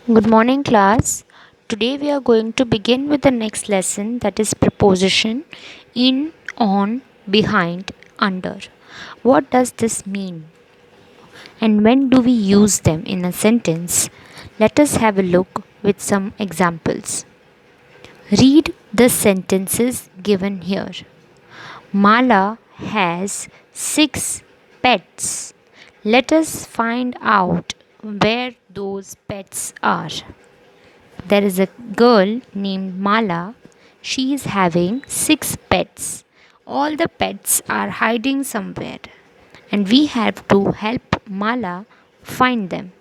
Good morning, class. Today we are going to begin with the next lesson, that is preposition in, on, behind, under. What does this mean? And when do we use them in a sentence? Let us have a look with some examples. Read the sentences given here. Mala has 6 pets. Let us find out where those pets are. There is a girl named Mala. She is having 6 pets. All the pets are hiding somewhere, and we have to help Mala find them.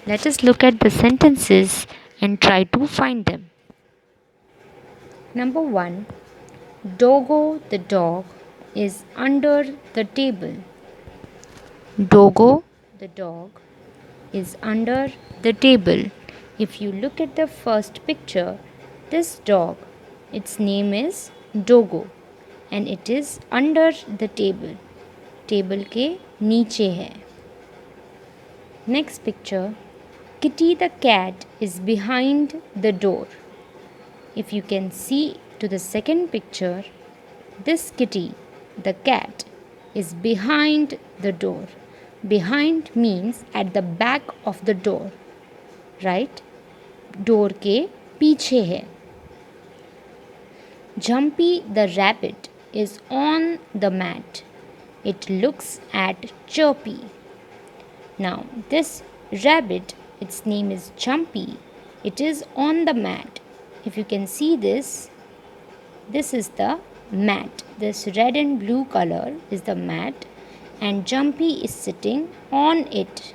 Let us look at the sentences and try to find them. Number 1. Dogo the dog is under the table. Dogo the dog is under the table. If you look at the first picture, this dog, its name is Dogo and it is under the table. Table के नीचे है. Next picture, Kitty the cat is behind the door. If you can see to the second picture, this kitty, the cat, is behind the door. Behind means at the back of the door, right? Door के पीछे है. Jumpy the rabbit is on the mat. It looks at Chirpy. Now this rabbit, its name is Jumpy. It is on the mat. If you can see this is the mat. This red and blue color is the mat and Jumpy is sitting on it.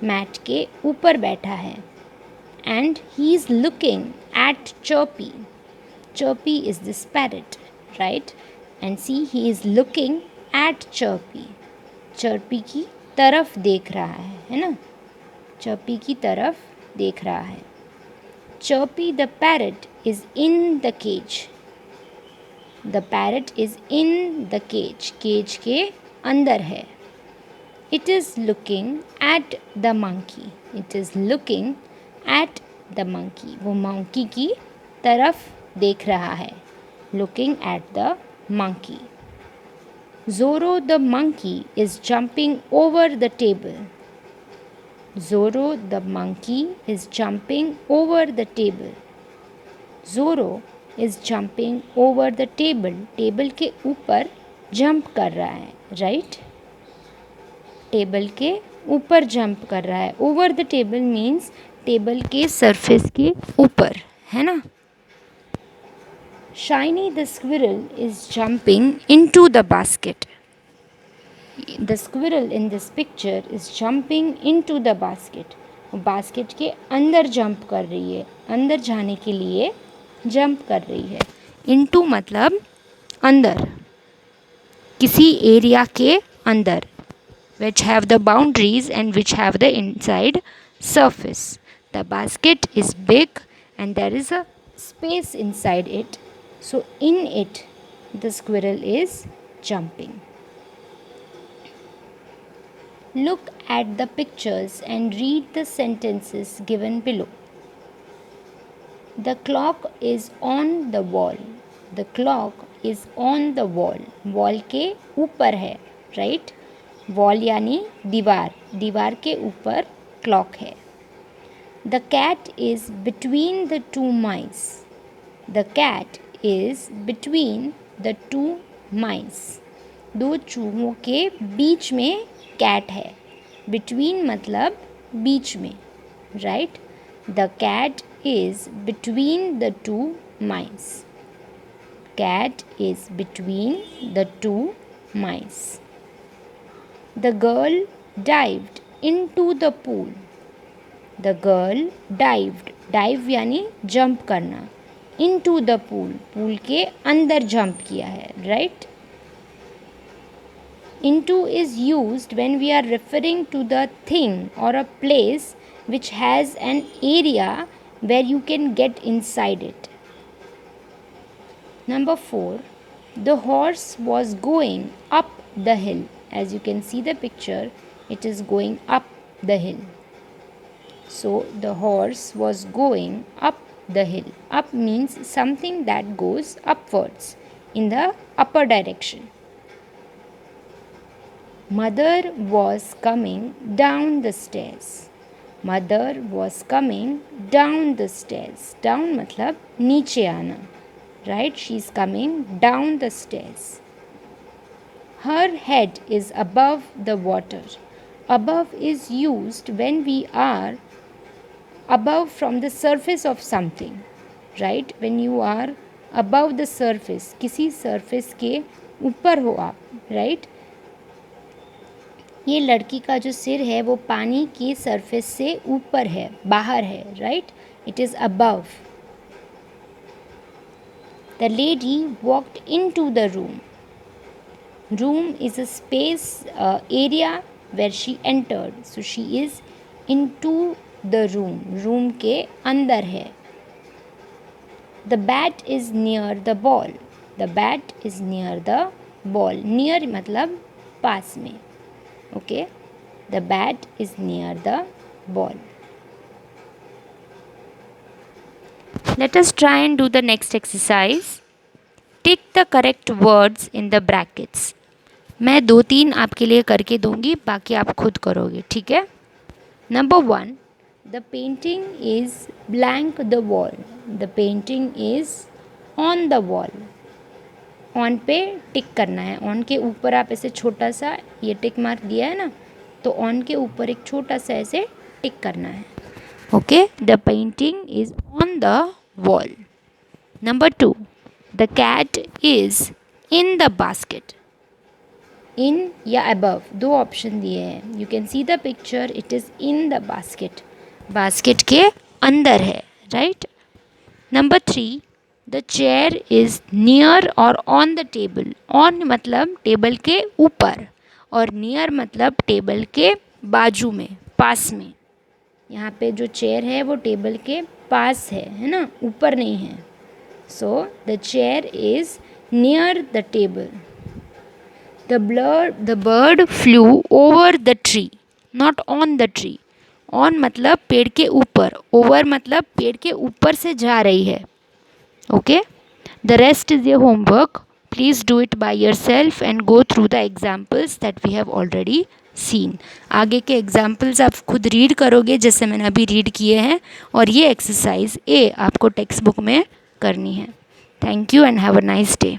Mat के ऊपर बैठा है. And he is looking at Chirpy. Chirpy is this parrot, right? And see, he is looking at Chirpy. Chirpy की तरफ देख रहा है ना? Chirpy की तरफ देख रहा है. Chirpy the parrot is in the cage. The parrot is in the cage. Cage के अंदर है. It is looking at the monkey. It is looking at the monkey. वो monkey की तरफ देख रहा है. Looking at the monkey. Zorro the monkey is jumping over the table. Zorro the monkey is jumping over the table. Zorro is jumping over the table. Table के ऊपर jump कर रहा है, right? टेबल के ऊपर जंप कर रहा है. Over the table means table के सरफेस के ऊपर, है ना? Shiny the squirrel is jumping into the basket. The squirrel in this picture is jumping into the basket. Basket के अंदर जंप कर रही है. अंदर जाने के लिए जंप कर रही है. इनटू मतलब अंदर, किसी एरिया के अंदर, which have the boundaries and which have the inside surface. The basket is big and there is a space inside it. So in it the squirrel is jumping. Look at the pictures and read the sentences given below. The clock is on the wall. The clock is on the wall. Wall के ऊपर है, right? Wall यानी दीवार. दीवार के ऊपर clock है. The cat is between the two mice. The cat is between the two mice. दो चूहों के बीच में कैट है. बिटवीन मतलब बीच में, right? The cat is between the two mice. Cat is between the two mice. The girl dived into the pool. The girl dived. Dive यानी jump करना. Into the pool. Pool के अंदर jump किया है, right? Into is used when we are referring to the thing or a place which has an area where you can get inside it. Number 4. The horse was going up the hill. As you can see the picture, it is going up the hill. So the horse was going up the hill. Up means something that goes upwards in the upper direction. Mother was coming down the stairs. Mother was coming down the stairs. Down मतलब नीचे आना. Right? She is coming down the stairs. Her head is above the water. Above is used when we are above from the surface of something. Right? When you are above the surface, किसी surface के ऊपर हो आप. Right? ये लड़की का जो सिर है वो पानी की सरफेस से ऊपर है, बाहर है. Right? It is above. The lady walked in to the room. Room is a space area where she entered. So she is in to the room. Room के अंदर है. The bat is near the ball. The bat is near the ball. Near मतलब पास में. Okay, the bat is near the ball. Let us try and do the next exercise. Tick the correct words in the brackets. मैं 2-3 आपके लिए करके दूंगी, बाकी आप खुद करोगे. ठीक है? Number 1, the painting is blank the wall. The painting is on the wall. On पे टिक करना है. ऑन के ऊपर आप ऐसे छोटा सा ये टिक मार्क दिया है ना, तो ऑन के ऊपर एक छोटा सा ऐसे टिक करना है. Okay, the painting is on the wall. Number 2, the cat is in the basket. In या अबव, दो ऑप्शन दिए हैं. You can see the picture. It is in the basket. Basket के अंदर है. Right? Number 3, the chair is near or on the table. On मतलब table के ऊपर और नियर मतलब टेबल के बाजू में, पास में. यहाँ पे जो चेयर है वो टेबल के पास है ना, ऊपर नहीं है. So the chair is near the table. The bird flu over the tree, not on the tree. On मतलब पेड़ के ऊपर, ओवर मतलब पेड़ के ऊपर से जा रही है. Okay, the rest is your homework. Please do it by yourself and go through the examples that we have already seen. आगे के examples आप खुद रीड करोगे जैसे मैंने अभी रीड किए हैं, और ये एक्सरसाइज ए आपको टेक्स्ट बुक में करनी है. Thank you and have a nice day.